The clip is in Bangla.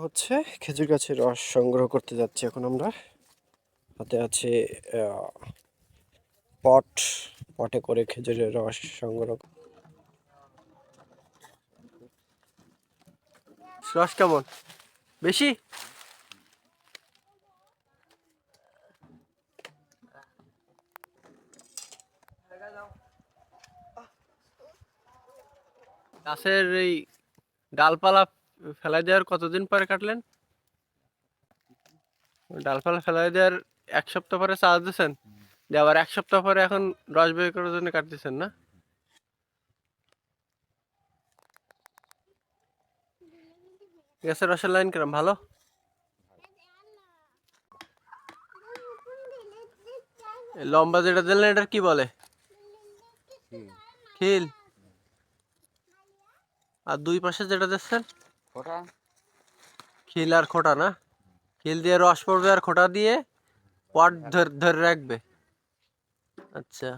হচ্ছে খেজুর গাছের রস সংগ্রহ করতে যাচ্ছি এখন আমরা। হাতে আছে পটে করে খেজুরের রস সংগ্রহ। রস কেমন? বেশি? গাছের এই ডালপালা ফেলাই দেওয়ার কতদিন পরে কাটলেন? ডালপালা ফেলাই দেওয়ার 1 সপ্তাহ পরে চাষ দিচ্ছেন, যে আবার 1 সপ্তাহ পরে এখন রস বের করার জন্য কাটতেছেন না? গাছের রসের লাইন কিরম, ভালো? লম্বা যেটা দিলেন এটার কি বলে? খিল। আর দুই পাশে যেটা দিচ্ছেন? খিল আর খোটা না? খিল দিয়ে রস পড়বে আর খোটা দিয়ে পট ধরে রাখবে। আচ্ছা।